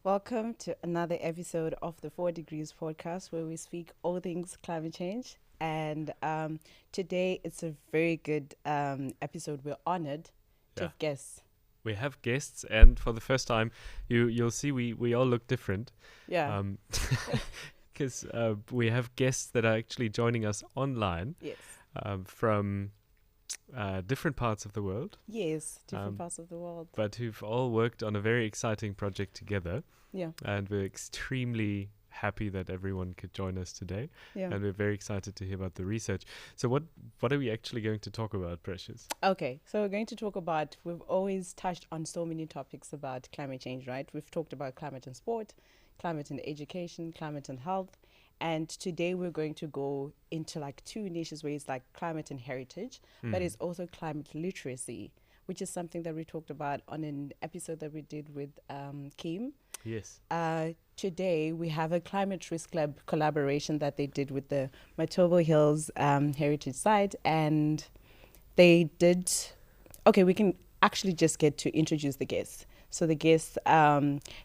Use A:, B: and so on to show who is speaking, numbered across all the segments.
A: Welcome to another episode of the 4 Degrees podcast where we speak all things climate change. And today it's a very good episode. We're honored to
B: Yeah,
A: have guests.
B: we have guests, and for the first time, you'll see we all look different,
A: Yeah.
B: um, because we have guests that are actually joining us online
A: Yes.
B: from different parts of the world,
A: Yes. Different
B: um,
A: parts of the world.
B: but who've all worked on a very exciting project together,
A: Yeah.
B: and we're extremely happy that everyone could join us today,
A: Yeah.
B: and we're very excited to hear about the research. So, what are we actually going to talk about, Precious?
A: Okay. So we're going to talk about, we've always touched on so many topics about climate change, right? We've talked about climate and sport, climate and education, climate and health. And today we're going to go into like two niches where it's like climate and heritage, but it's also climate literacy, which is something that we talked about on an episode that we did with Kim.
B: Yes.
A: Today we have a climate risk club collaboration that they did with the Matobo Hills heritage site, and they did. Okay, we can actually just get to introduce the guests. So the guests,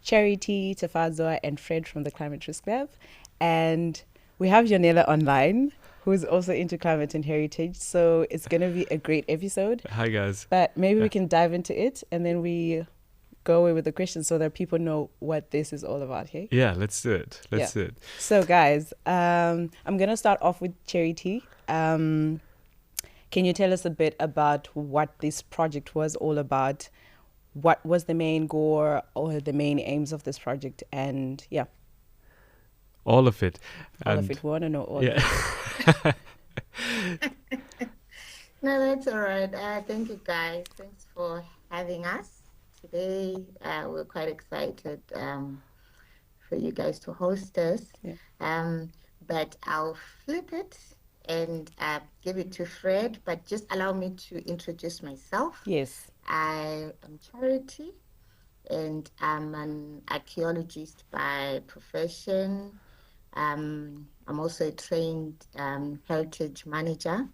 A: Charity, Tafadzwa, and Fred from the Climate Risk Club. And we have Yonela online, who's also into climate and heritage. So it's going to be a great episode.
B: Hi, guys.
A: But maybe
B: Yeah.
A: we can dive into it and then we go away with the questions so that people know what this is all about, hey?
B: Yeah, let's do it. Let's do it.
A: So, guys, I'm going to start off with Charity. Can you tell us a bit about what this project was all about? What was the main goal or the main aims of this project? And yeah,
B: All of it.
A: all of
B: And
A: it. We want to know all of
B: yeah.
A: it.
C: No, that's all right. Thank you, guys. Thanks for having us today. We're quite excited for you guys to host us.
A: Yeah.
C: But I'll flip it and give it to Fred. But just allow me to introduce myself.
A: Yes.
C: I am Charity, and I'm an archaeologist by profession. I'm also a trained heritage manager.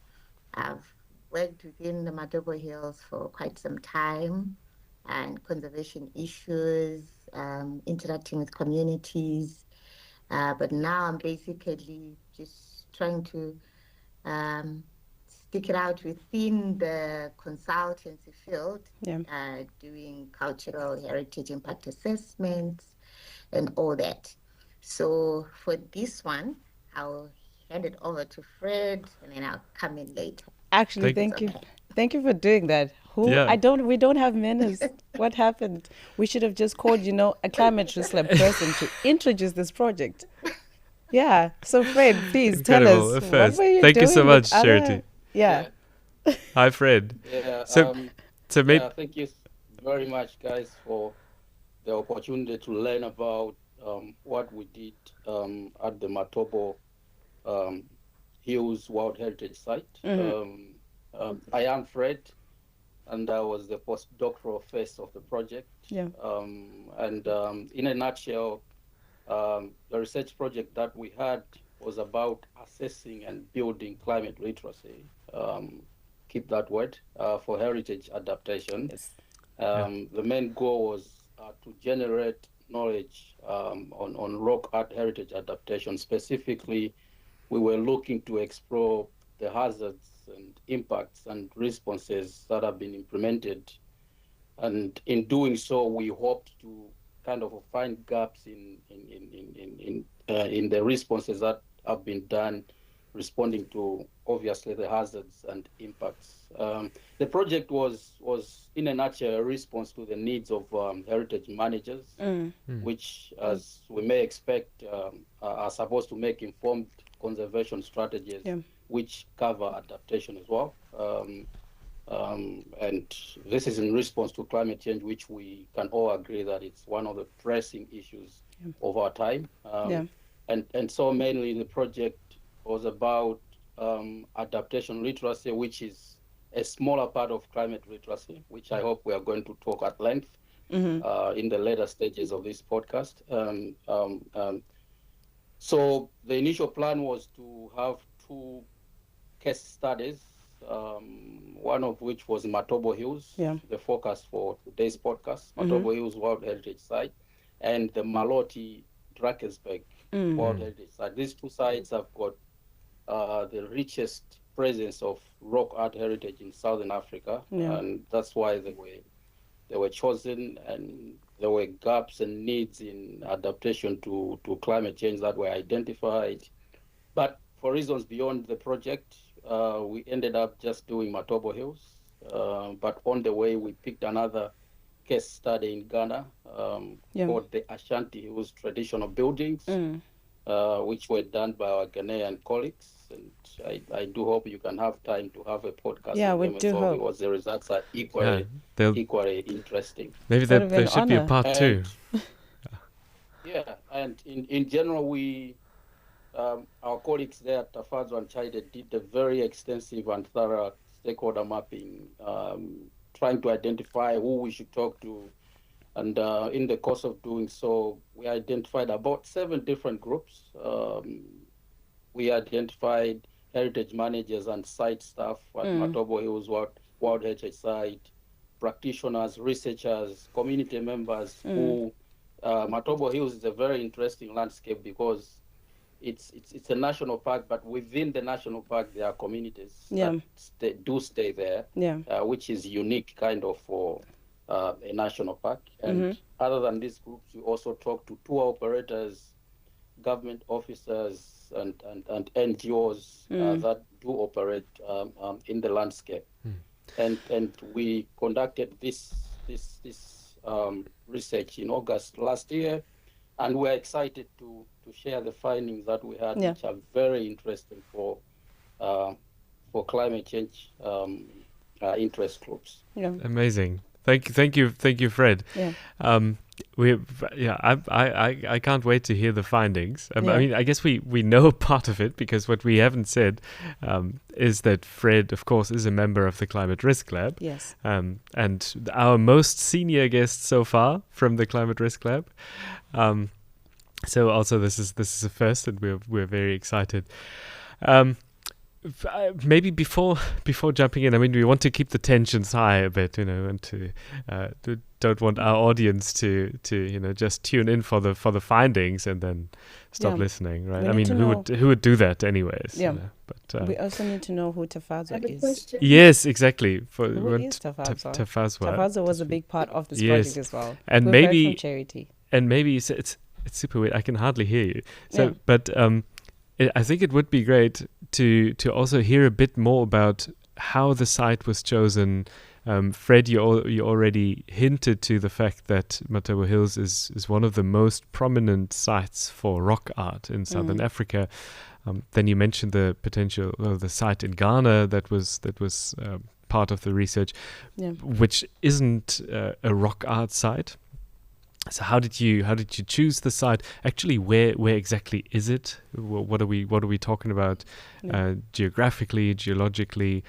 C: I've worked within the Matobo Hills for quite some time and conservation issues, interacting with communities. But now I'm basically just trying to stick it out within the consultancy field,
A: Yeah.
C: doing cultural heritage impact assessments and all that. So for this one, I'll hand it over to Fred and then I'll come in later.
A: Actually,
B: Thank-
A: thank you.
C: Okay.
A: Thank you for doing that.
B: Yeah.
A: We don't have minutes. What happened? We should have just called, a climate risk lab person to introduce this project. Yeah. So Fred, please tell
B: Incredible.
A: us,
B: First,
A: what were you
B: thank you
A: doing
B: so
A: with
B: much,
A: other-
B: Charity.
A: Yeah.
B: Hi, Fred.
D: Yeah,
B: So, so maybe
D: thank you very much, guys, for the opportunity to learn about what we did at the Matobo Hills World Heritage Site. I am Fred, and I was the postdoctoral phase of the project.
A: Yeah.
D: In a nutshell, the research project that we had was about assessing and building climate literacy. Keep that word for heritage adaptation.
A: Yes.
D: The main goal was to generate knowledge on rock art heritage adaptation. Specifically, we were looking to explore the hazards and impacts and responses that have been implemented. And in doing so, we hoped to kind of find gaps in the responses that have been done, responding to obviously the hazards and impacts. The project was in a nutshell a response to the needs of heritage managers, which, as we may expect, are supposed to make informed conservation strategies,
A: Yeah.
D: which cover adaptation as well. And this is in response to climate change, which we can all agree that it's one of the pressing issues of our time.
A: Yeah.
D: And so mainly the project was about adaptation literacy, which is a smaller part of climate literacy, which I hope we are going to talk at length in the later stages of this podcast. So the initial plan was to have two case studies, one of which was Matobo Hills,
A: Yeah.
D: the focus for today's podcast, Matobo Hills World Heritage Site. and the Maloti Drakensberg World Heritage Site. These two sites have got the richest presence of rock art heritage in Southern Africa, and that's why they were chosen, and there were gaps and needs in adaptation to climate change that were identified. But for reasons beyond the project, we ended up just doing Matobo Hills. But on the way, we picked another case study in Ghana called the Ashanti Hills traditional buildings, which were done by our Ghanaian colleagues. And I do hope you can have time to have a podcast with them as well, because the results are equally interesting.
B: Maybe there should be a part two.
D: And in general, our colleagues there at Tafadzwa and Charity did a very extensive and thorough stakeholder mapping, trying to identify who we should talk to. And in the course of doing so, we identified about 7 different groups. We identified heritage managers and site staff at Matobo Hills World Heritage Site, practitioners, researchers, community members who Matobo Hills is a very interesting landscape because it's a national park, but within the national park there are communities that do stay there, which is unique kind of for a national park. And other than these groups, we also talk to tour operators, government officers, and NGOs that do operate in the landscape. And we conducted this research in August last year, and we're excited to share the findings that we had, which are very interesting for climate change interest groups.
B: Amazing. Thank you, Fred. I can't wait to hear the findings. I mean, I guess we know part of it, because what we haven't said is that Fred, of course, is a member of the Climate Risk Lab.
A: Yes.
B: And our most senior guest so far from the Climate Risk Lab. So also this is a first, and we're very excited. Maybe before jumping in, I mean, we want to keep the tensions high a bit, and don't want our audience to just tune in for the findings and then stop listening, right? I mean, who would do that anyways?
A: Yeah.
B: But
A: we also need to know who Tafadzwa is.
B: Yes, exactly.
A: Who is Tafadzwa?
B: Tafadzwa.
A: Tafadzwa was a big part of this project as well.
B: And
A: We've
B: maybe
A: heard from Charity.
B: And maybe it's super weird. I can hardly hear you. So, but I think it would be great to also hear a bit more about how the site was chosen. Fred, you already hinted to the fact that Matobo Hills is one of the most prominent sites for rock art in Southern Africa. Then you mentioned the the site in Ghana that was part of the research, which isn't a rock art site. So how did you choose the site? Actually, where exactly is it? What are we talking about geographically, geologically,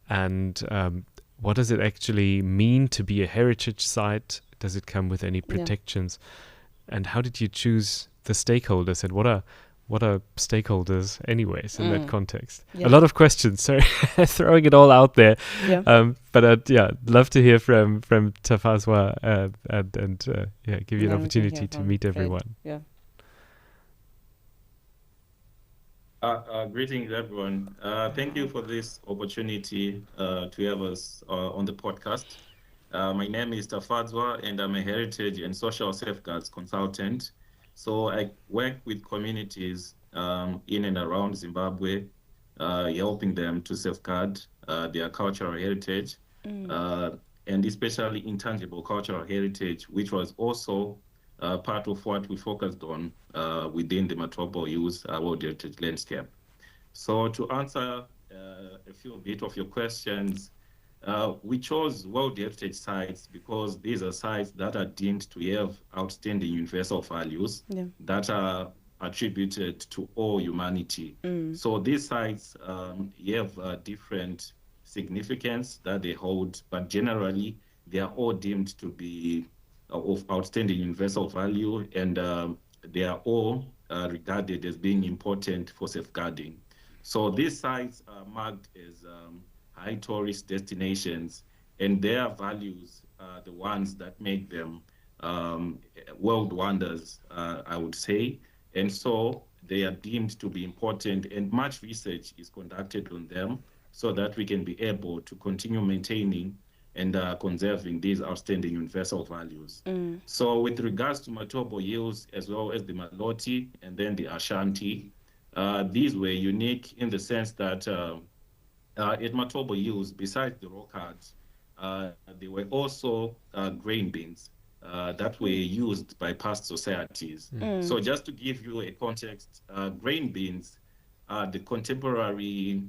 B: and what does it actually mean to be a heritage site? Does it come with any protections? And how did you choose the stakeholders? And what are stakeholders anyways in that context? A lot of questions, sorry, throwing it all out there. But I'd love to hear from Tafadzwa and give you an opportunity to meet everyone.
E: Greetings, everyone. Thank you for this opportunity to have us on the podcast. My name is Tafadzwa, and I'm a heritage and social safeguards consultant. So I work with communities in and around Zimbabwe, helping them to safeguard their cultural heritage, and especially intangible cultural heritage, which was also part of what we focused on within the Matobo Hills World Heritage Landscape. So to answer a few bit of your questions, we chose World Heritage sites because these are sites that are deemed to have outstanding universal values that are attributed to all humanity. So these sites have different significance that they hold, but generally they are all deemed to be of outstanding universal value, and they are all regarded as being important for safeguarding. So these sites are marked as high tourist destinations, and their values are the ones that make them world wonders, I would say. And so they are deemed to be important, and much research is conducted on them so that we can be able to continue maintaining and conserving these outstanding universal values. So with regards to Matobo Hills, as well as the Maloti and then the Ashanti, these were unique in the sense that at Matobo Hills, besides the rock arts, there were also grain bins that were used by past societies. So just to give you a context, grain bins are the contemporary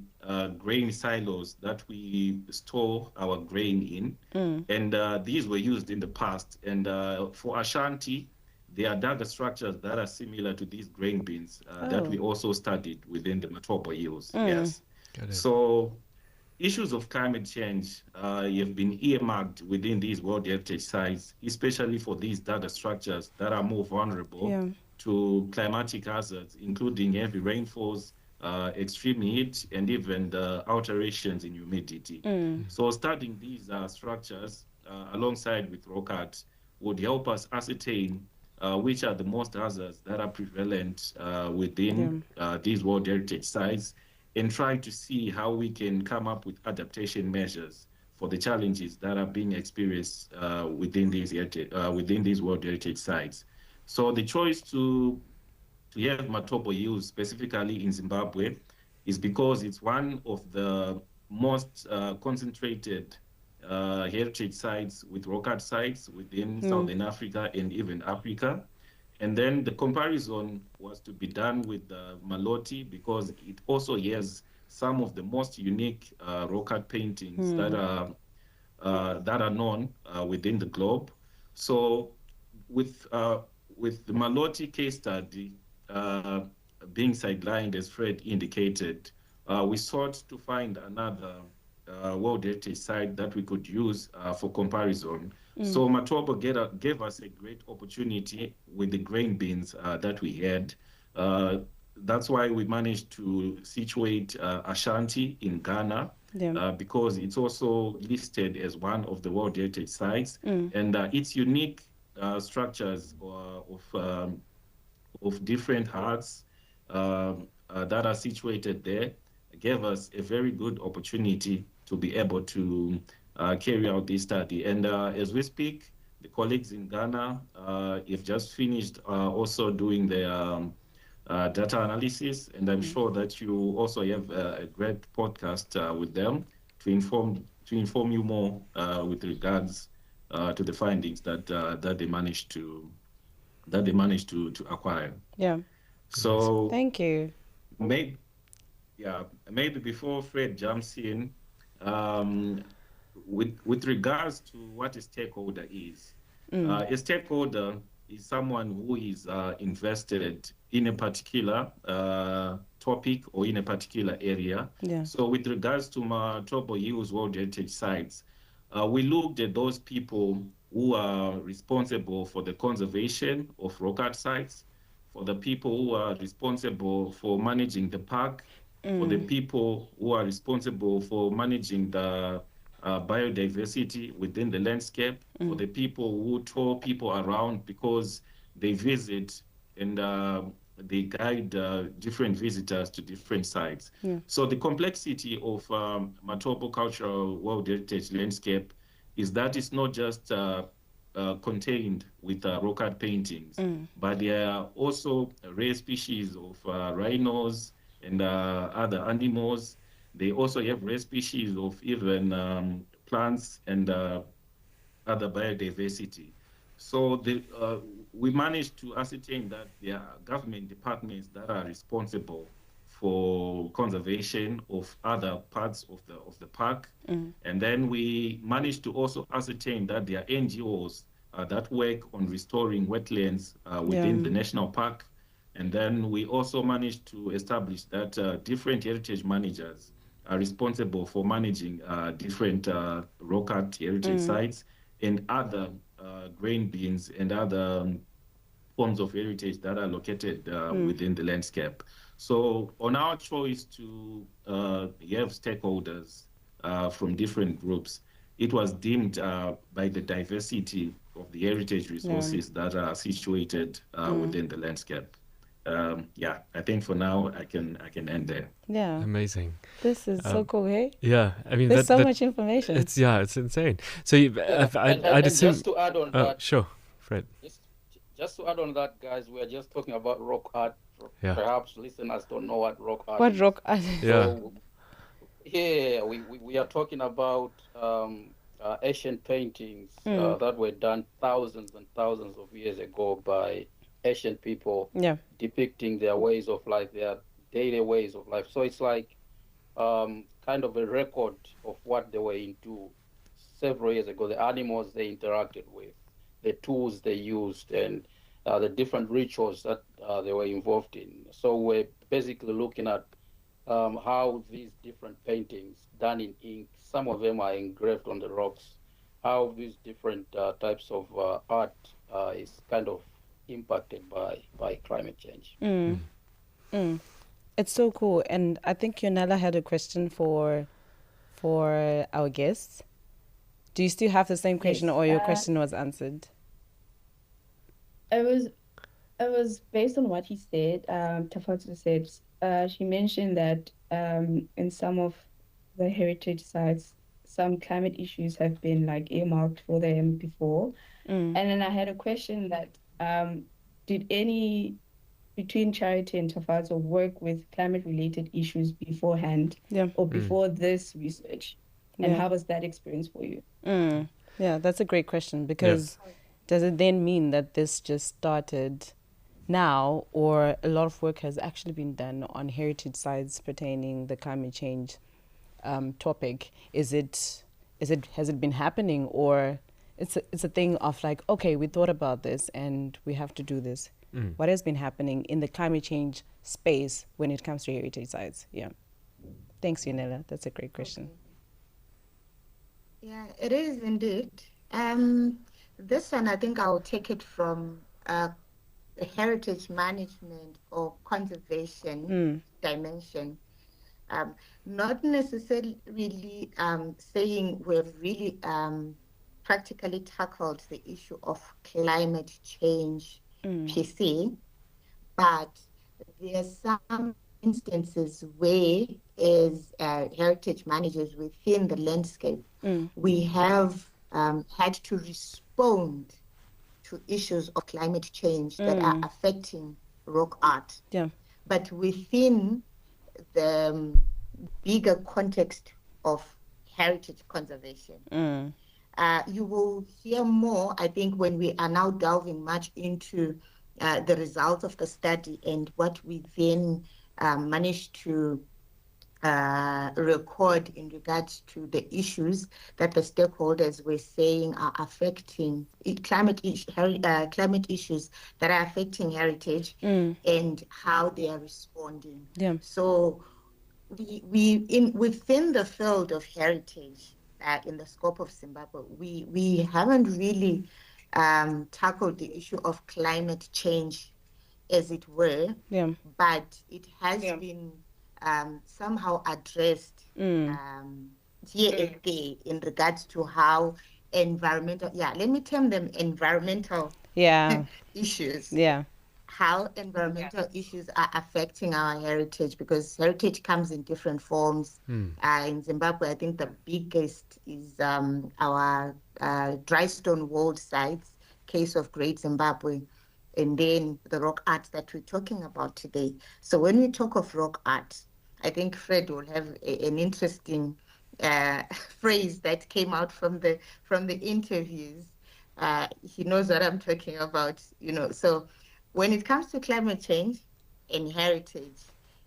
E: grain silos that we store our grain in. And these were used in the past. And for Ashanti, there are dagger structures that are similar to these grain bins that we also studied within the Matobo Hills. Yes.
B: Got it.
E: So issues of climate change have been earmarked within these World Heritage Sites, especially for these data structures that are more vulnerable to climatic hazards, including heavy rainfalls, extreme heat, and even the alterations in humidity. So studying these structures alongside with rock art would help us ascertain which are the most hazards that are prevalent within these World Heritage Sites, and try to see how we can come up with adaptation measures for the challenges that are being experienced within these World Heritage Sites. So the choice to have Matobo Hills specifically in Zimbabwe is because it's one of the most concentrated heritage sites with rock art sites within Southern Africa and even Africa. And then the comparison was to be done with Maloti because it also has some of the most unique rock art paintings that are known within the globe. So with the Maloti case study being sidelined, as Fred indicated, we sought to find another World Heritage Site that we could use for comparison. So Matobo gave us a great opportunity with the grain bins that we had. That's why we managed to situate Ashanti in Ghana because it's also listed as one of the World Heritage Sites. And its unique structures of different hearts that are situated there gave us a very good opportunity to be able to carry out this study. And as we speak, the colleagues in Ghana have just finished also doing their data analysis, and I'm sure that you also have a great podcast with them to inform you more with regards to the findings that they managed to acquire.
A: Yeah.
E: So
A: Thank you.
E: Maybe before Fred jumps in, with regards to what a stakeholder is, a stakeholder is someone who is invested in a particular topic or in a particular area. So with regards to Matobo Hills World Heritage Sites, we looked at those people who are responsible for the conservation of rock art sites, for the people who are responsible for managing the park, for the people who are responsible for managing the biodiversity within the landscape, for the people who tour people around because they visit and they guide different visitors to different sites. So the complexity of Matobo Cultural World Heritage Landscape is that it's not just contained with rock art paintings, but there are also rare species of rhinos and other animals. They also have rare species of even plants and other biodiversity. So we managed to ascertain that there are government departments that are responsible for conservation of other parts of the park. And then we managed to also ascertain that there are NGOs that work on restoring wetlands within the national park. And then we also managed to establish that different heritage managers are responsible for managing different rock art heritage sites and other grain bins and other forms of heritage that are located within the landscape. So on our choice to have stakeholders from different groups, it was deemed by the diversity of the heritage resources that are situated within the landscape. I think for now I can end there.
A: Yeah.
B: Amazing.
A: This is so cool, hey?
B: Yeah, I mean,
A: there's so much information.
B: It's insane. So I'd assume.
D: Just to add on that,
B: sure, Fred.
D: Just to add on that, guys, we are just talking about rock art.
B: Yeah.
D: Perhaps listeners don't know what rock art is.
A: What rock art is?
B: Yeah.
D: So, we are talking about Asian paintings that were done thousands and thousands of years ago by Asian people, depicting their ways of life, their daily ways of life. So it's like kind of a record of what they were into several years ago, the animals they interacted with, the tools they used, and the different rituals that they were involved in. So we're basically looking at how these different paintings done in ink, some of them are engraved on the rocks, how these different types of art is kind of impacted by climate change.
A: It's so cool. And I think Yonela had a question for our guests. Do you still have the same question, or your question was answered?
F: It was based on what he said. Tafadzwa said, she mentioned that in some of the heritage sites, some climate issues have been like earmarked for them before. And then I had a question that did any between Charity and Tafadzwa work with climate-related issues beforehand or before this research? And how was that experience for you?
A: Yeah, that's a great question, because does it then mean that this just started now, or a lot of work has actually been done on heritage sites pertaining the climate change topic? Has it been happening, or it's a thing of like, okay, we thought about this and we have to do this? What has been happening in the climate change space when it comes to heritage sites? Yeah. Thanks, Yonela. That's a great question.
C: Yeah, it is indeed. This one, I think I'll take it from the heritage management or conservation dimension. Not necessarily saying we've really practically tackled the issue of climate change per se, but there are some instances where, as heritage managers within the landscape, we have had to respond to issues of climate change that are affecting rock art.
A: Yeah.
C: But within the bigger context of heritage conservation. You will hear more, I think, when we are now delving much into the results of the study and what we then managed to record in regards to the issues that the stakeholders were saying are affecting climate issues that are affecting heritage and how they are responding.
A: Yeah.
C: So within the field of heritage, in the scope of Zimbabwe, we haven't really tackled the issue of climate change, as it were, but it has been somehow addressed here and there in regards to how environmental, let me term them environmental issues.
A: Yeah.
C: How environmental issues are affecting our heritage, because heritage comes in different forms. In Zimbabwe, I think the biggest is our dry stone walled sites, case of Great Zimbabwe, and then the rock art that we're talking about today. So when we talk of rock art, I think Fred will have an interesting phrase that came out from the interviews. He knows what I'm talking about, So when it comes to climate change and heritage,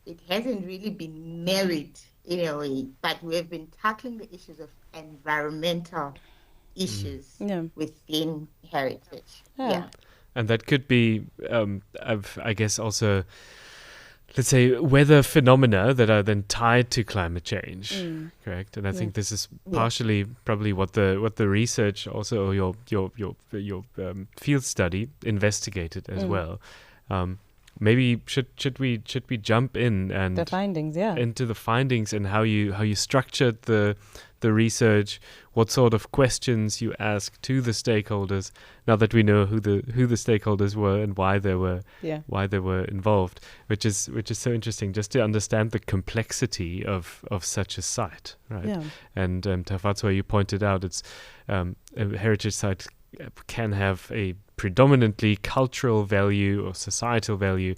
C: it hasn't really been married in a way, but we have been tackling the issues of environmental issues within heritage. Yeah.
B: And that could be, I guess, also, let's say, weather phenomena that are then tied to climate change, correct? And I think this is partially probably what the research also, your field study investigated as well. Maybe should we jump in and
A: the findings,
B: into the findings and how you structured the the research, what sort of questions you ask to the stakeholders. Now that we know who the stakeholders were and why they were involved, which is so interesting, just to understand the complexity of such a site, right?
A: Yeah.
B: And Tafadzwa, you pointed out, it's a heritage site can have a predominantly cultural value or societal value,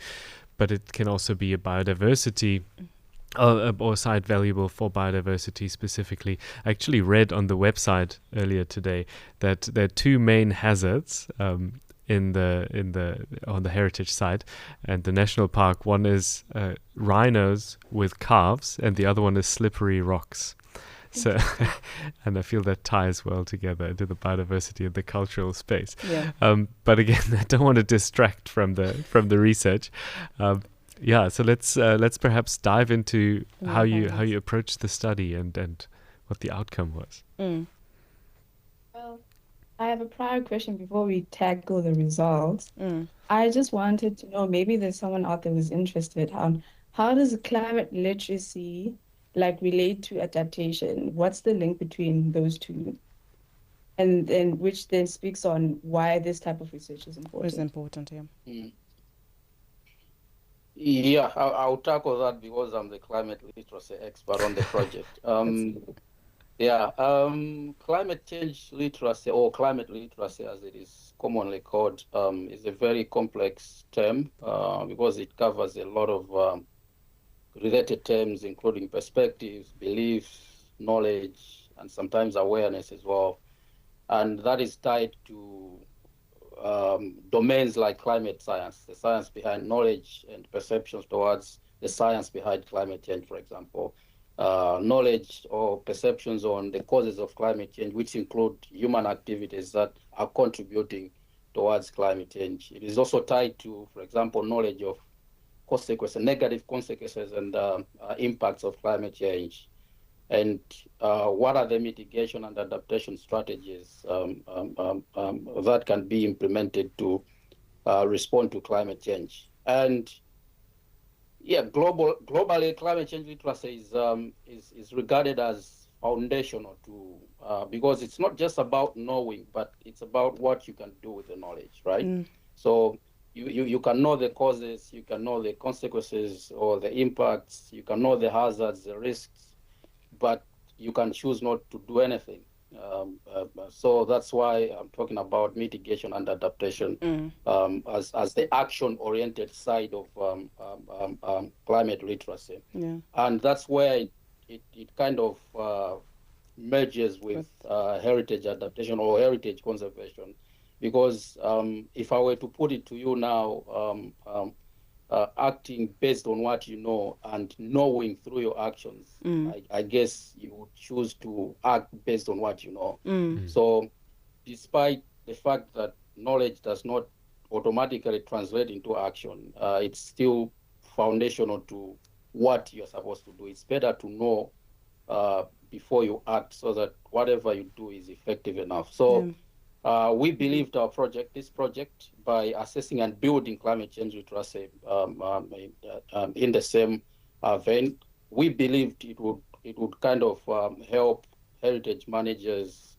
B: but it can also be a biodiversity or site valuable for biodiversity specifically. I actually read on the website earlier today that there are two main hazards on the heritage site and the national park. One is rhinos with calves, and the other one is slippery rocks. So, and I feel that ties well together into the biodiversity of the cultural space.
A: Yeah.
B: But again, I don't want to distract from the research. So let's perhaps dive into how you approached the study and what the outcome was.
F: Well, I have a prior question before we tackle the results. I just wanted to know, maybe there's someone out there who's interested. How does climate literacy relate to adaptation? What's the link between those two? And which then speaks on why this type of research is important.
A: It's important, yeah.
D: Yeah, I'll tackle that because I'm the climate literacy expert on the project. Climate change literacy, or climate literacy as it is commonly called, is a very complex term because it covers a lot of related terms, including perspectives, beliefs, knowledge, and sometimes awareness as well. And that is tied to domains like climate science, the science behind knowledge and perceptions towards the science behind climate change, for example. Knowledge or perceptions on the causes of climate change, which include human activities that are contributing towards climate change. It is also tied to, for example, knowledge of consequences, negative consequences and impacts of climate change. And what are the mitigation and adaptation strategies that can be implemented to respond to climate change? And globally, climate change literacy is regarded as foundational to because it's not just about knowing, but it's about what you can do with the knowledge, right? So you can know the causes, you can know the consequences or the impacts, you can know the hazards, the risks, but you can choose not to do anything. So that's why I'm talking about mitigation and adaptation as the action-oriented side of climate literacy. Yeah. And that's where it kind of merges with heritage adaptation or heritage conservation. Because if I were to put it to you now, acting based on what you know and knowing through your actions, I guess you would choose to act based on what you know. So despite the fact that knowledge does not automatically translate into action, it's still foundational to what you're supposed to do. It's better to know before you act so that whatever you do is effective enough. So we believed this project, by assessing and building climate change literacy in the same vein, we believed it would kind of help heritage managers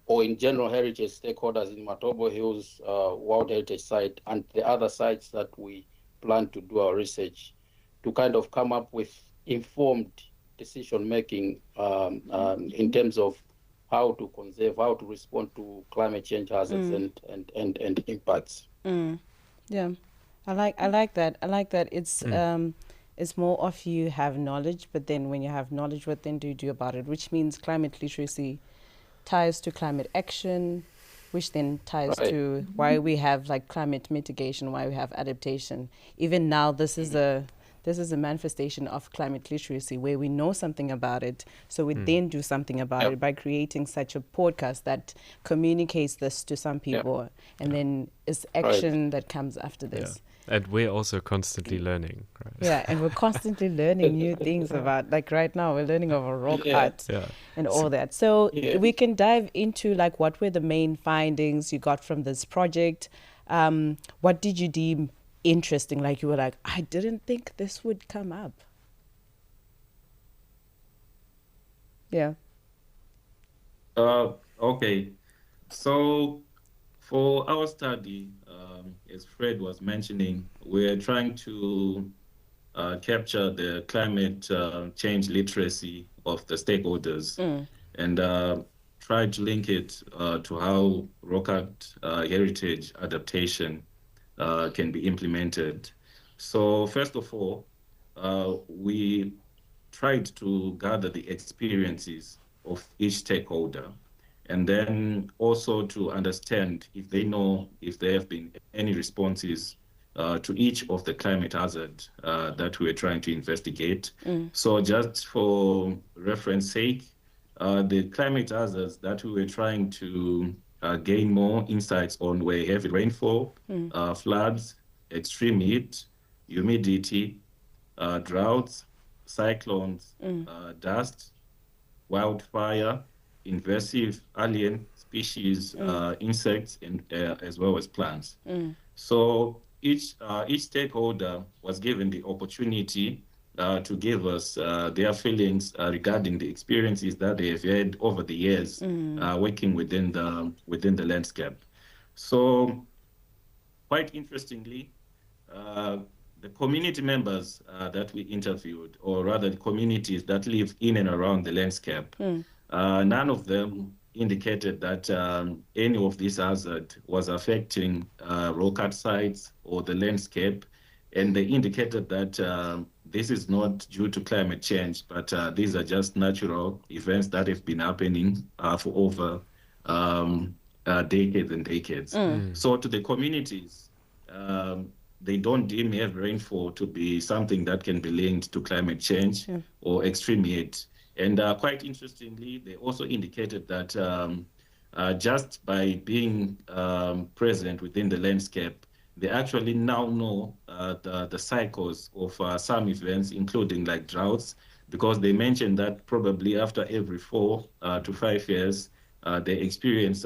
D: or in general heritage stakeholders in Matobo Hills World Heritage Site and the other sites that we plan to do our research to kind of come up with informed decision making in terms of how to conserve, how to respond to climate change hazards and impacts.
A: Yeah, I like that. I like that. It's more of you have knowledge, but then when you have knowledge, what then do you do about it? Which means climate literacy ties to climate action, which then ties to why we have climate mitigation, why we have adaptation. Even now, this is a manifestation of climate literacy where we know something about it, so we then do something about it by creating such a podcast that communicates this to some people, and then it's action that comes after this.
B: And we're also constantly learning, right?
A: Yeah, and we're constantly learning new things about, right now, we're learning about rock art and all that. So we can dive into, what were the main findings you got from this project? What did you deem interesting? You were I didn't think this would come up. Yeah.
E: Okay. So for our study, as Fred was mentioning, we're trying to capture the climate change literacy of the stakeholders and try to link it to how rock art heritage adaptation can be implemented. So first of all, we tried to gather the experiences of each stakeholder and then also to understand if they know if there have been any responses to each of the climate hazard that we are trying to investigate. So just for reference sake, the climate hazards that we were trying to gain more insights on were heavy rainfall, floods, extreme heat, humidity, droughts, cyclones, dust, wildfire, invasive alien species, insects, and as well as plants. So each stakeholder was given the opportunity to give us their feelings regarding the experiences that they have had over the years working within the landscape. So quite interestingly, uh, the community members that we interviewed, or rather the communities that live in and around the landscape, none of them indicated that any of this hazard was affecting rock art sites or the landscape. And they indicated that this is not due to climate change, but these are just natural events that have been happening for over decades and decades. So to the communities, they don't deem heavy rainfall to be something that can be linked to climate change or extreme heat. And quite interestingly, they also indicated that just by being present within the landscape, they actually now know the cycles of some events, including like droughts, because they mentioned that probably after every 4 to 5 years, they experience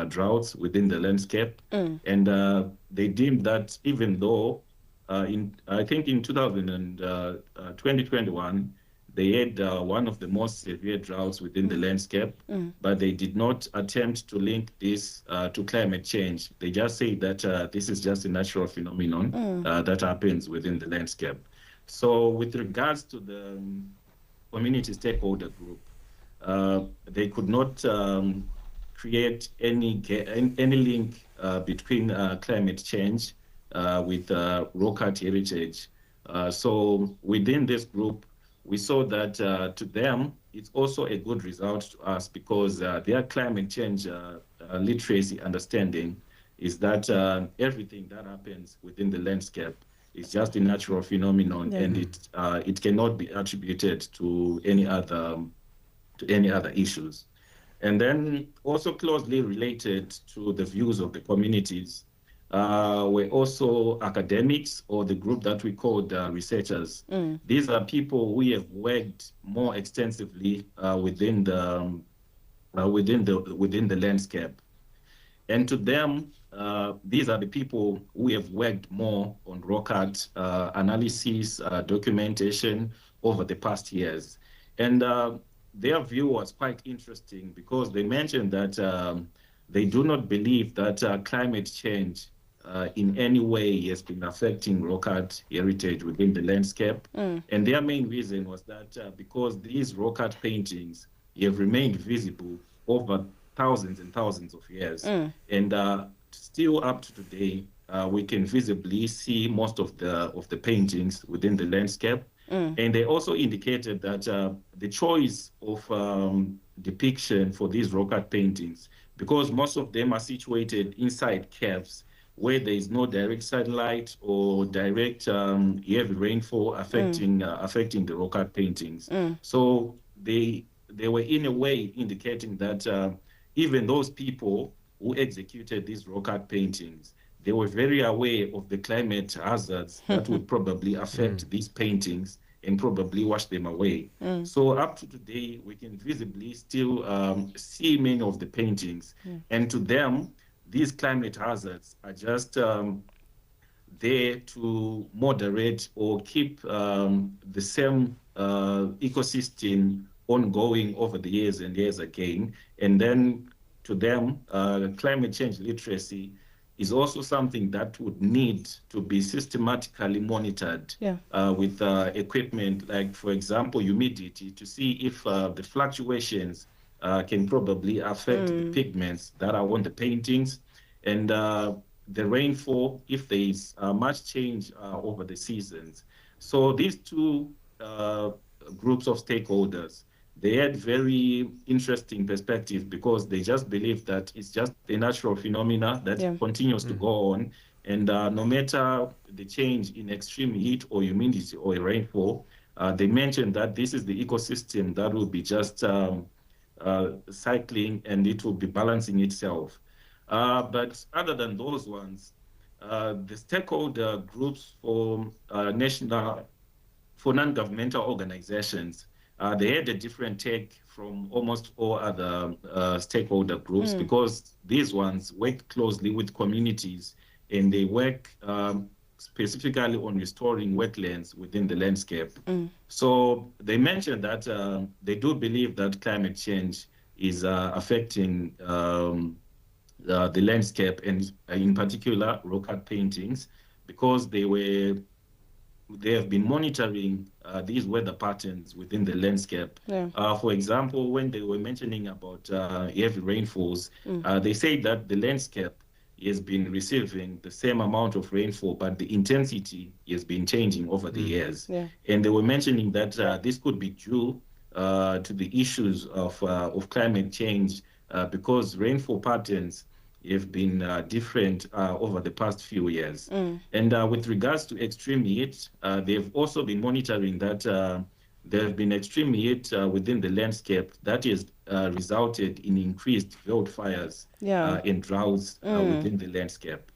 E: droughts within the landscape. And they deemed that even though I think in 2021, they had one of the most severe droughts within the landscape, but they did not attempt to link this to climate change. They just say that this is just a natural phenomenon that happens within the landscape. So with regards to the community stakeholder group, they could not create any link between climate change with rock art heritage. So within this group, we saw that to them, it's also a good result to us because their climate change literacy understanding is that everything that happens within the landscape is just a natural phenomenon, and it cannot be attributed to any other issues. And then also closely related to the views of the communities were also academics, or the group that we called researchers. These are people who have worked more extensively within the landscape. And to them, these are the people who have worked more on rock art analysis, documentation over the past years. And their view was quite interesting because they mentioned that they do not believe that climate change in any way has been affecting rock art heritage within the landscape. And their main reason was that because these rock art paintings have remained visible over thousands and thousands of years. And still up to today, we can visibly see most of the paintings within the landscape. And they also indicated that the choice of depiction for these rock art paintings, because most of them are situated inside caves where there is no direct sunlight or direct heavy rainfall affecting the rock art paintings. So they were in a way indicating that even those people who executed these rock art paintings, they were very aware of the climate hazards that would probably affect these paintings and probably wash them away. So up to today, we can visibly still see many of the paintings. And to them, these climate hazards are just there to moderate or keep the same ecosystem ongoing over the years and years again. And then to them, climate change literacy is also something that would need to be systematically monitored with equipment, like, for example, humidity, to see if the fluctuations can probably affect the pigments that are on the paintings, and the rainfall, if there is much change over the seasons. So these two groups of stakeholders, they had very interesting perspectives because they just believe that it's just a natural phenomena that continues to go on. And no matter the change in extreme heat or humidity or rainfall, they mentioned that this is the ecosystem that will be just cycling, and it will be balancing itself. But other than those ones, the stakeholder groups for non-governmental organizations, they had a different take from almost all other stakeholder groups, because these ones work closely with communities, and they work specifically on restoring wetlands within the landscape. So they mentioned that they do believe that climate change is affecting the landscape, and in particular rock art paintings, because they have been monitoring these weather patterns within the landscape. For example, when they were mentioning about heavy rainfalls, they say that the landscape has been receiving the same amount of rainfall, but the intensity has been changing over the years. And they were mentioning that this could be due to the issues of climate change, because rainfall patterns have been different over the past few years. And with regards to extreme heat, they've also been monitoring that there have been extreme heat within the landscape that has resulted in increased wildfires and droughts within the landscape.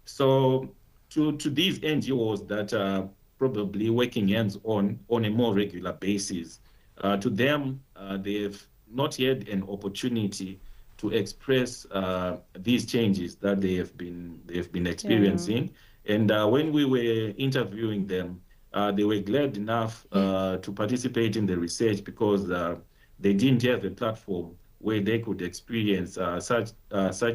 E: So to these NGOs that are probably working hands-on on a more regular basis, to them, they've not had an opportunity to express these changes that they've been experiencing. And when we were interviewing them, they were glad enough to participate in the research, because they didn't have a platform where they could experience such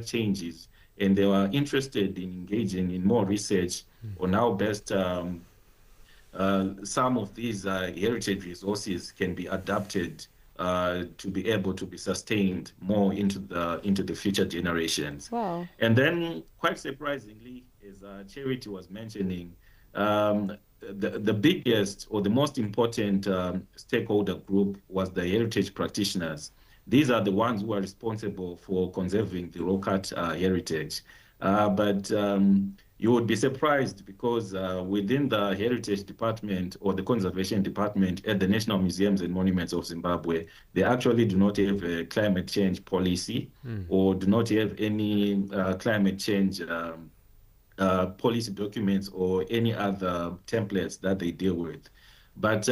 E: changes, and they were interested in engaging in more research on how best some of these heritage resources can be adapted to be able to be sustained more into the future generations. And then, quite surprisingly, as Charity was mentioning, the biggest or the most important stakeholder group was the heritage practitioners. These are the ones who are responsible for conserving the rock art heritage. But you would be surprised, because within the heritage department or the conservation department at the National Museums and Monuments of Zimbabwe, they actually do not have a climate change policy or do not have any climate change policy documents or any other templates that they deal with. But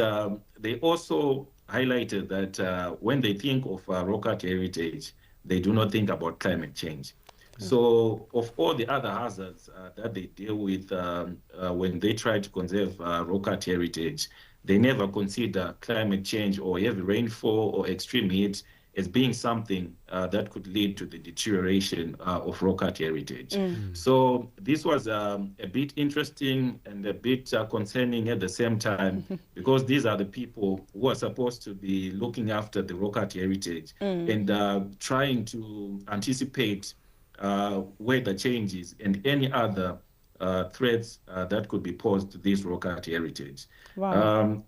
E: they also highlighted that when they think of rock art heritage, they do not think about climate change. So of all the other hazards that they deal with when they try to conserve rock art heritage, they never consider climate change or heavy rainfall or extreme heat as being something that could lead to the deterioration of rock art heritage. So this was a bit interesting and a bit concerning at the same time, because these are the people who are supposed to be looking after the rock art heritage and trying to anticipate weather changes and any other threats that could be posed to this rock art heritage.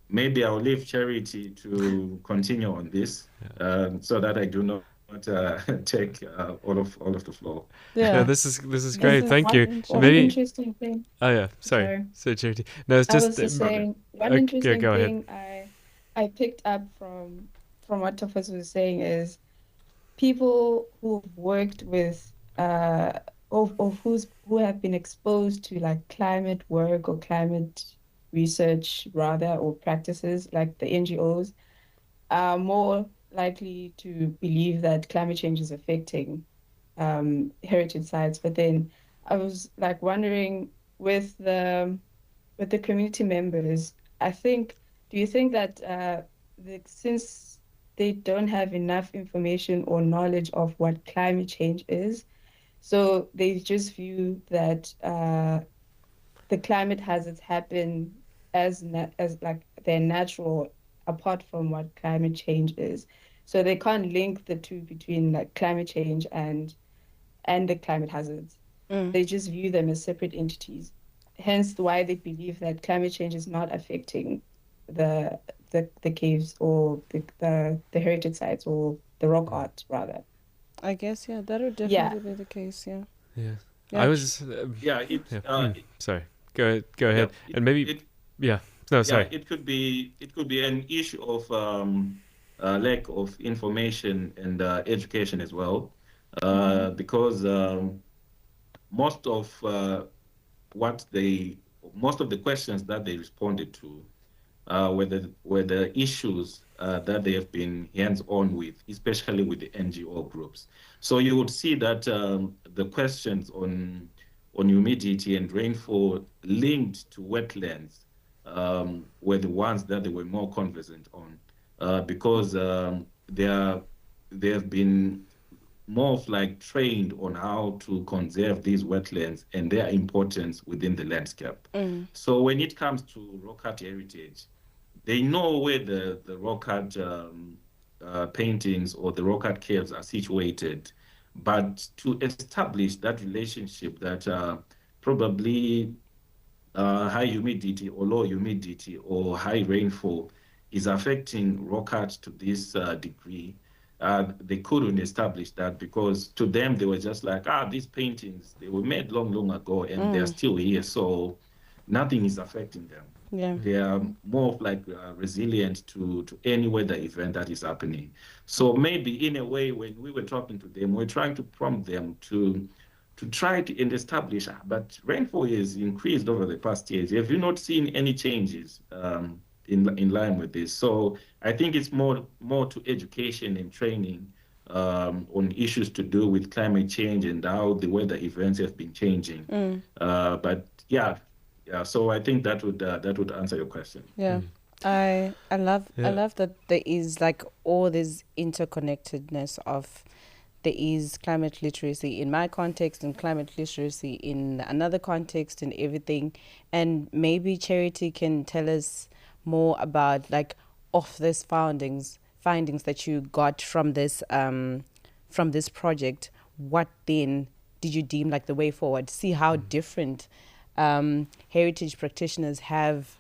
E: Maybe I'll leave Charity to continue on this, so that I do not take all of the floor.
B: No, this is great. Thank you.
F: One
B: Maybe.
F: interesting thing.
B: Oh yeah, sorry. So Charity. No, it's
F: I
B: just.
F: was just saying, one interesting thing I picked up from what Tafadzwa was saying is people who've worked with who have been exposed to like climate work or climate research rather, or practices like the NGOs, are more likely to believe that climate change is affecting heritage sites. But then I was like wondering, with the community members, do you think that since they don't have enough information or knowledge of what climate change is. So they just view that the climate hazards happen as like they're natural apart from what climate change is. So they can't link the two between like climate change and the climate hazards. They just view them as separate entities. Hence why they believe that climate change is not affecting the the caves or the heritage sites or the rock art rather.
A: I guess, yeah, that would
F: Yeah.
A: definitely be the case, yeah.
B: Yeah.
A: Yeah.
B: I was.
E: Yeah,
B: Sorry. Go ahead.
E: yeah,
B: And maybe. No,
E: yeah,
B: sorry.
E: it could be an issue of lack of information and education as well, because most of most of the questions that they responded to were the issues that they have been hands-on with, especially with the NGO groups. So you would see that the questions on humidity and rainfall linked to wetlands were the ones that they were more conversant on, because they have been more of like trained on how to conserve these wetlands and their importance within the landscape. So when it comes to rock art heritage, they know where the rock art paintings or the rock art caves are situated, but to establish that relationship that probably high humidity or low humidity or high rainfall is affecting rock art to this degree. They couldn't establish that because to them they were just like, these paintings, they were made long, long ago and they're still here. So nothing is affecting them.
A: Yeah.
E: They are more of like resilient to any weather event that is happening. So maybe in a way, when we were talking to them, we're trying to prompt them to try to establish, but rainfall has increased over the past years. Have you not seen any changes in line with this? So I think it's more to education and training on issues to do with climate change and how the weather events have been changing. But yeah, so I think that would answer your question.
A: Yeah. I love
B: Yeah.
A: that there is like all this interconnectedness of there is climate literacy in my context and climate literacy in another context and everything. And maybe Charity can tell us more about like of this findings that you got from this project. What then did you deem like the way forward? See how different heritage practitioners have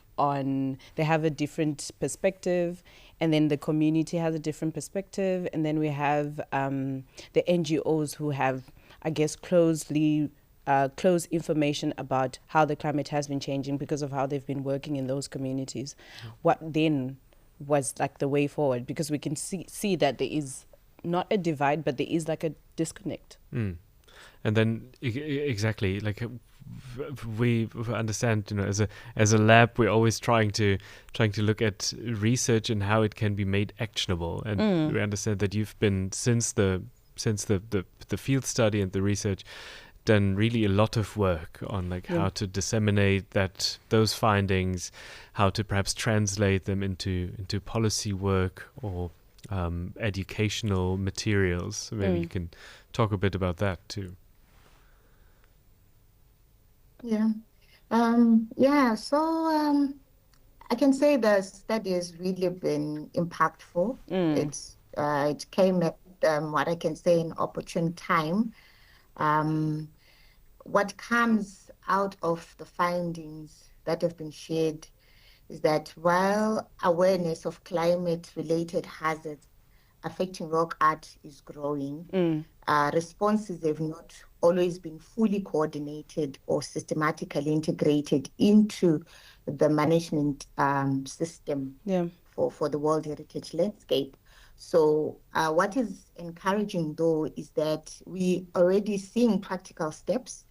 A: they have a different perspective, and then the community has a different perspective, and then we have the NGOs who have, I guess, close information about how the climate has been changing because of how they've been working in those communities. What then was like the way forward? Because we can see that there is not a divide, but there is like a disconnect.
B: And then exactly like we understand, as a lab, we're always trying to look at research and how it can be made actionable. And we understand that you've been since the field study and the research done really a lot of work on like how to disseminate those findings, how to perhaps translate them into policy work or educational materials. So maybe you can talk a bit about that too.
C: Yeah. So I can say the study has really been impactful. It came at what I can say an opportune time. What comes out of the findings that have been shared is that while awareness of climate-related hazards affecting rock art is growing, responses have not always been fully coordinated or systematically integrated into the management system for the World Heritage landscape. So what is encouraging, though, is that we already seeing practical steps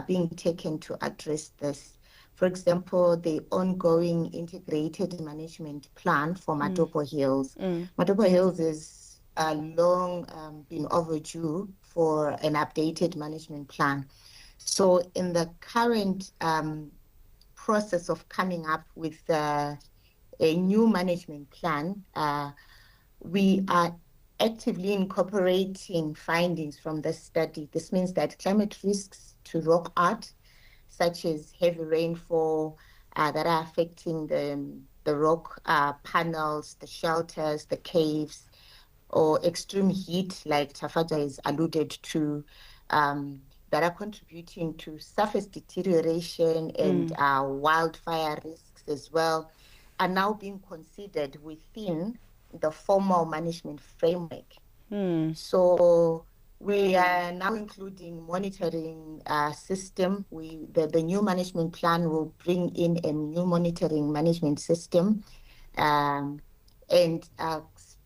C: being taken to address this. For example, the ongoing integrated management plan for Matobo Hills. Matobo Hills is long been overdue for an updated management plan. So in the current process of coming up with a new management plan, we are actively incorporating findings from this study. This means that climate risks to rock art, such as heavy rainfall that are affecting the rock panels, the shelters, the caves, or extreme heat, like Tafadzwa has alluded to, that are contributing to surface deterioration and wildfire risks as well, are now being considered within the formal management framework. So we are now including monitoring system. The new management plan will bring in a new monitoring management system, and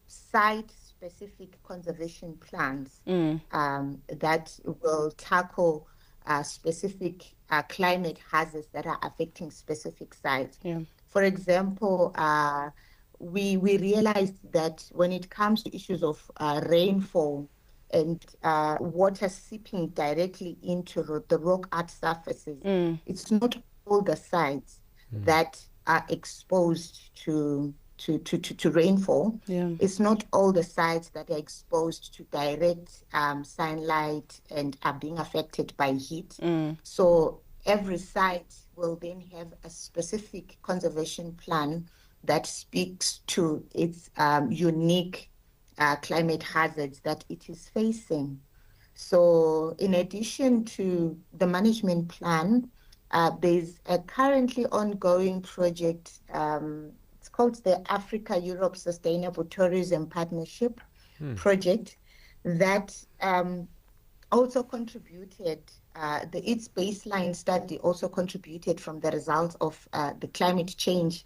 C: site-specific conservation plans that will tackle specific climate hazards that are affecting specific sites. For example, we realized that when it comes to issues of rainfall and water seeping directly into the rock art surfaces, it's not all the sites that are exposed to rainfall. It's not all the sites that are exposed to direct sunlight and are being affected by heat. So every site will then have a specific conservation plan that speaks to its unique climate hazards that it is facing. So in addition to the management plan, there's a currently ongoing project. It's called the Africa-Europe Sustainable Tourism Partnership project that also contributed, its baseline study also contributed from the results of the climate change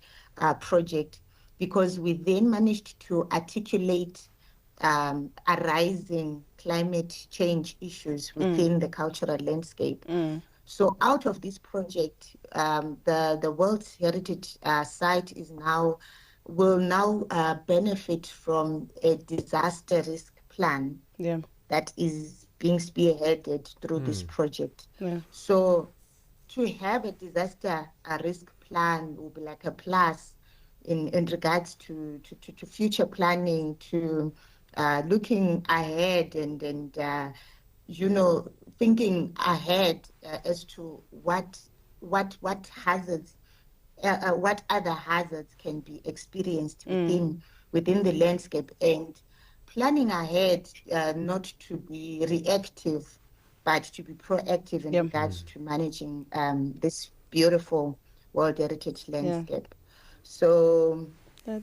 C: project, because we then managed to articulate arising climate change issues within the cultural landscape. So out of this project, the World Heritage Site will now benefit from a disaster risk plan that is being spearheaded through this project. So to have a disaster risk plan will be like a plus in regards to future planning, to looking ahead and thinking ahead as to what hazards, what other hazards can be experienced within the landscape, and planning ahead, not to be reactive, but to be proactive in regards to managing this beautiful World Heritage landscape. So I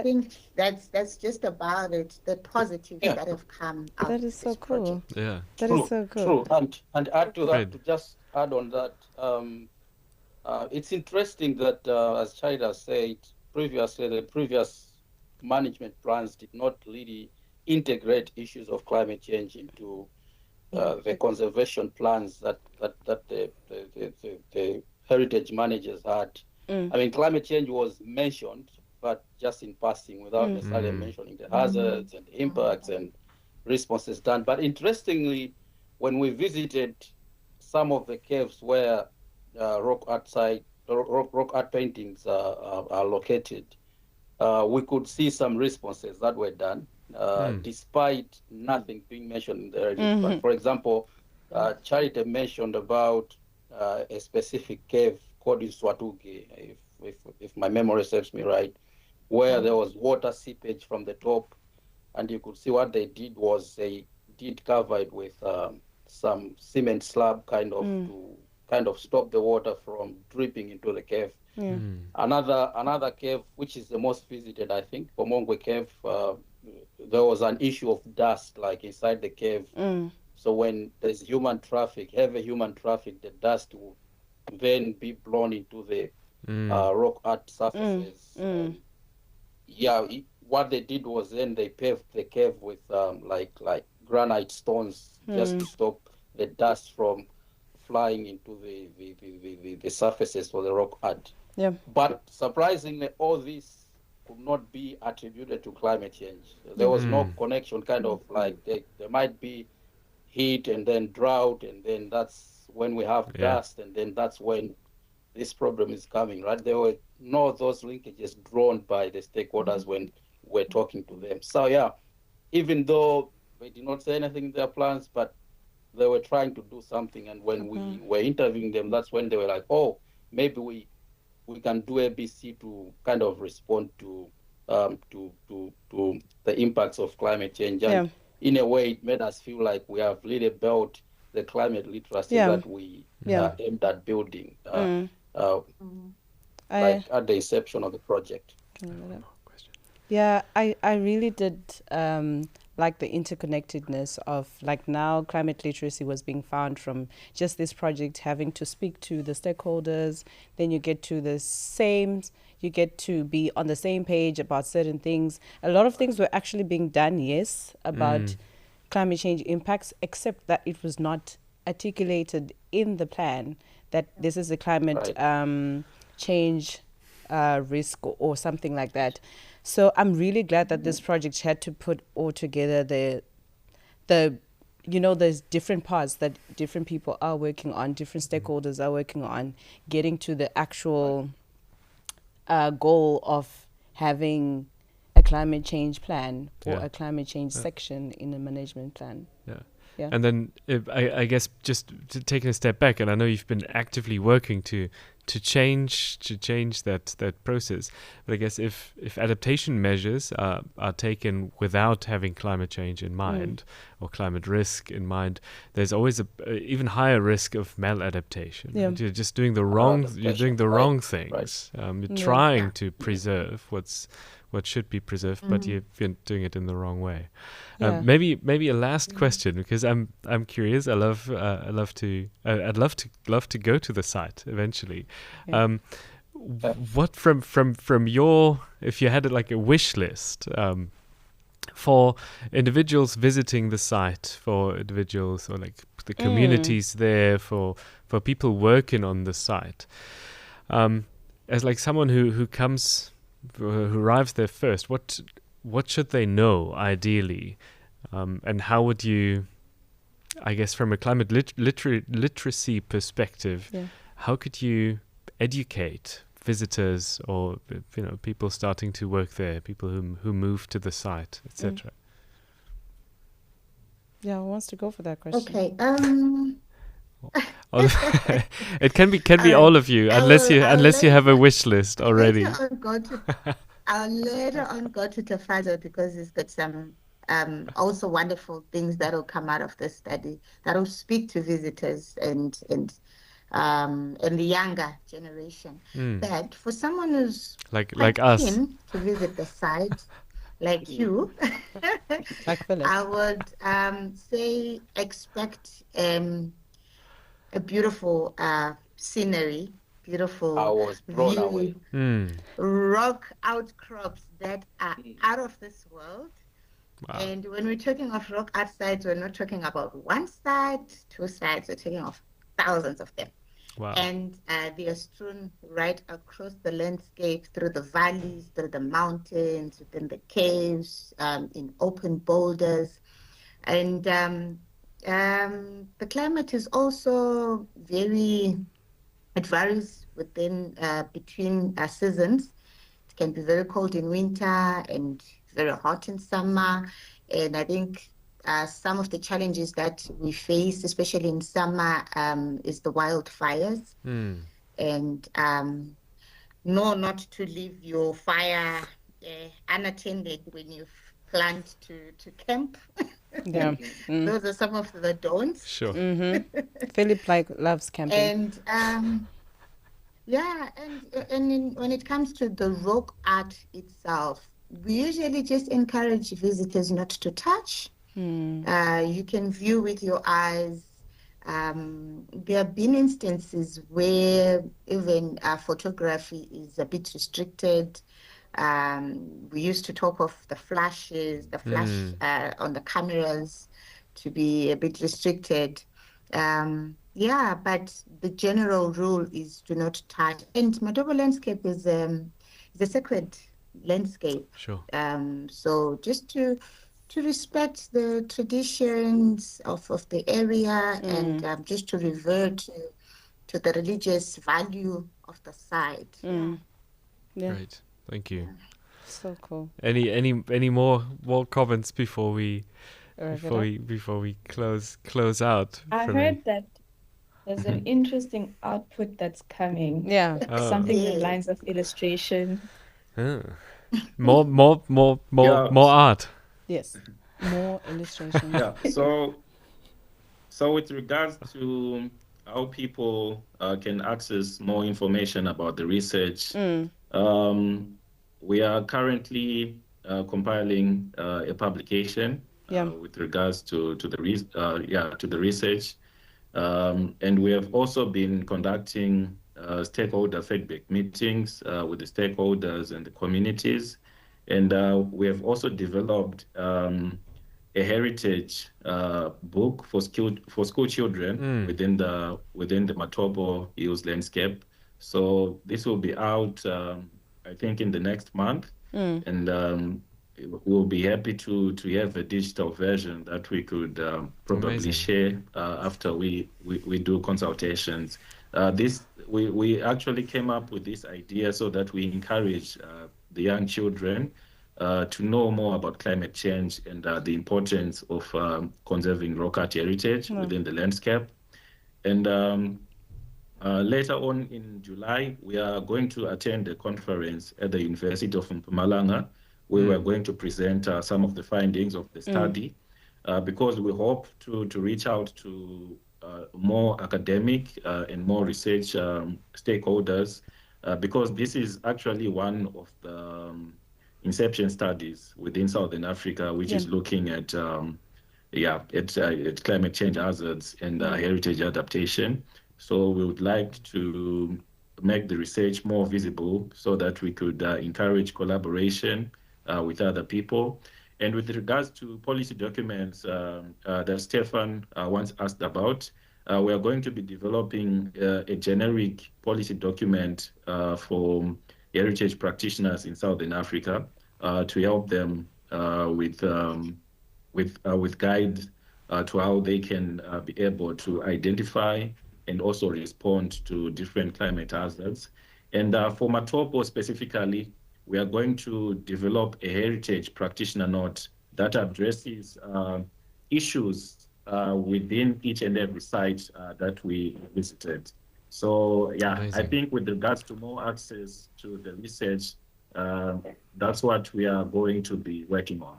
C: think that's just about it. The positives that have come out.
A: That is so cool.
B: Yeah.
A: That is so cool.
D: True. And add to that, to just add on that, it's interesting that, as Chida said previously, the previous management plans did not really integrate issues of climate change into the conservation plans that the heritage managers had. I mean, climate change was mentioned, but just in passing, without necessarily mentioning the hazards and the impacts and responses done. But interestingly, when we visited some of the caves where rock art paintings are located, we could see some responses that were done, despite nothing being mentioned in the heritage. But for example, Charity mentioned about a specific cave called Iswatuge, if my memory serves me right, where there was water seepage from the top, and you could see what they did was they did cover it with some cement slab to stop the water from dripping into the cave. Another cave, which is the most visited, I think, Pomongwe Cave, there was an issue of dust like inside the cave. So when there's heavy human traffic, the dust will then be blown into the rock art surfaces. What they did was then they paved the cave with like granite stones just to stop the dust from flying into the surfaces for the rock art. But surprisingly, all this could not be attributed to climate change. There was no connection, kind of like there might be heat and then drought, and then that's when we have dust, and then that's when this problem is coming, right? There were no those linkages drawn by the stakeholders when we're talking to them. So yeah, even though they did not say anything in their plans, but they were trying to do something. And when we were interviewing them, that's when they were like, oh, maybe we can do ABC to kind of respond to the impacts of climate change. And in a way, it made us feel like we have really built the climate literacy that we aimed at building, like at the inception of the project.
A: Yeah, I really did like the interconnectedness of, like, now climate literacy was being found from just this project having to speak to the stakeholders. Then you get to you get to be on the same page about certain things. A lot of things were actually being done, yes, about climate change impacts, except that it was not articulated in the plan that this is a climate change risk or something like that. So I'm really glad that this project had to put all together the there's different parts that different people are working on, different stakeholders are working on, getting to the actual goal of having a climate change plan or a climate change section in a management plan. Yeah.
B: And then I guess just taking a step back, and I know you've been actively working to change that process, but I guess if adaptation measures are taken without having climate change in mind or climate risk in mind, there's always a even higher risk of maladaptation.
A: Yeah.
B: Right? You're just doing the wrong wrong things. You're trying to preserve what should be preserved, but you've been doing it in the wrong way. Maybe a last question, because I'm curious. I'd love to go to the site eventually. What from your, if you had like a wish list for individuals visiting the site, for individuals or like the communities there, for people working on the site, as like someone who arrives there first, what should they know ideally, and how would you, I guess, from a climate literacy perspective, how could you educate visitors or people starting to work there, people who move to the site, etc.?
A: Yeah, who wants to go for that question?
C: Okay.
B: It can be all of you, unless you have a wish list already.
C: I'll later on go to Tafadzwa, because it's got some also wonderful things that will come out of this study that will speak to visitors and the younger generation. But for someone who's
B: like us
C: keen to visit the site, like you,
A: like Philip,
C: I would say expect a beautiful scenery, beautiful view, rock outcrops that are out of this world. Wow. And when we're talking of rock art sites, we're not talking about one site, two sites, we're talking of thousands of them. Wow. And they are strewn right across the landscape, through the valleys, through the mountains, within the caves, in open boulders. And the climate is also it varies between seasons. It can be very cold in winter and very hot in summer. And I think some of the challenges that we face, especially in summer, is the wildfires. And not to leave your fire unattended when you've planned to camp.
A: Yeah.
C: Those are some of the don'ts.
B: Sure.
A: Philip loves camping.
C: And when it comes to the rock art itself, we usually just encourage visitors not to touch. You can view with your eyes. There have been instances where even photography is a bit restricted. We used to talk of the flash on the cameras to be a bit restricted. But the general rule is do not touch. And Matobo landscape is a sacred landscape.
B: Sure.
C: So just to respect the traditions of the area and just to revert to the religious value of the site.
A: Yeah,
B: Great. Thank you.
A: so cool.
B: Any more comments before we
A: Wrap it up.
B: before we close out?
F: I
B: from a-
F: heard that there's an interesting output that's coming,
A: Yeah.
B: Oh.
F: something in
C: Yeah.
F: the lines of illustration.
B: Ah. More art.
A: Yes. More illustration.
E: Yeah. So with regards to how people can access more information about the research, we are currently compiling a publication with regards to the research, and we have also been conducting stakeholder feedback meetings with the stakeholders and the communities, and we have also developed a heritage book for school children within the Matobo Hills landscape. So this will be out, I think, in the next month, and we'll be happy to have a digital version that we could probably
B: Amazing.
E: share after we do consultations. We actually came up with this idea so that we encourage the young children to know more about climate change and the importance of conserving rock art heritage within the landscape. And later on in July, we are going to attend a conference at the University of Mpumalanga, where we're going to present some of the findings of the study, because we hope to reach out to more academic and more research stakeholders, because this is actually one of the inception studies within Southern Africa, which is looking at climate change hazards and heritage adaptation. So we would like to make the research more visible so that we could encourage collaboration with other people. And with regards to policy documents that Stefan once asked about, we are going to be developing a generic policy document for heritage practitioners in Southern Africa to help them with guide to how they can be able to identify and also respond to different climate hazards. And for Matobo specifically, we are going to develop a heritage practitioner note that addresses issues within each and every site that we visited. So yeah,
B: Amazing.
E: I think with regards to more access to the research, that's what we are going to be working on.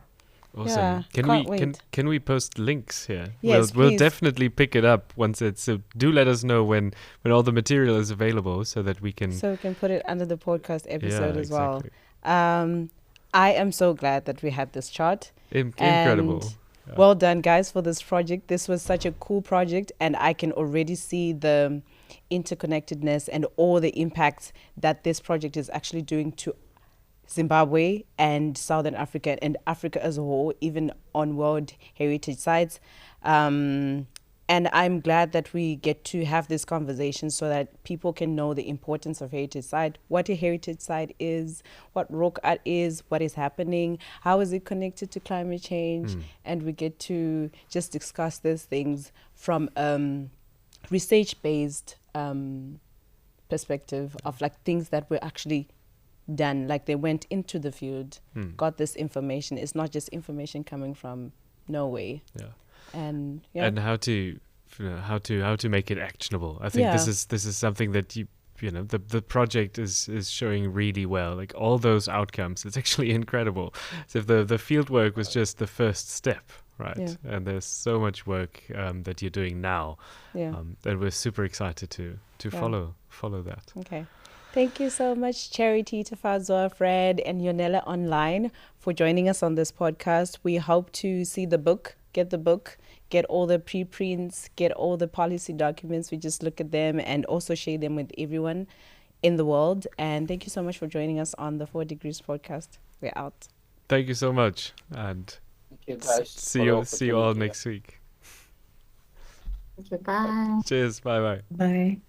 B: Awesome.
A: Yeah,
B: Can we post links here?
A: Yes,
B: we'll
A: please.
B: definitely pick it up once it's. So do let us know when all the material is available so that we can.
A: So we can put it under the podcast episode as well.
B: Exactly.
A: I am so glad that we had this chart.
B: Incredible.
A: And well done, guys, for this project. This was such a cool project, and I can already see the interconnectedness and all the impacts that this project is actually doing to Zimbabwe and Southern Africa and Africa as a whole, even on World Heritage sites. And I'm glad that we get to have this conversation so that people can know the importance of heritage site, what a heritage site is, what rock art is, what is happening, how is it connected to climate change, and we get to just discuss these things from research-based perspective of like things that were actually done, like they went into the field, got this information. It's not just information coming from nowhere.
B: Yeah.
A: And
B: how to make it actionable. I think this is something that the project is showing really well. Like all those outcomes, it's actually incredible. So the field work was just the first step, right?
A: Yeah.
B: And there's so much work that you're doing now.
A: Yeah.
B: And we're super excited to follow that.
A: Okay. Thank you so much, Charity, Tafadzwa, Fred, and Yonela Online for joining us on this podcast. We hope to see the book, get all the preprints, get all the policy documents. We just look at them and also share them with everyone in the world. And thank you so much for joining us on the 4 Degrees podcast. We're out.
B: Thank you so much, and
D: Thank you, guys.
B: see you all next week.
C: Okay, bye.
B: Cheers. Bye.
F: Bye.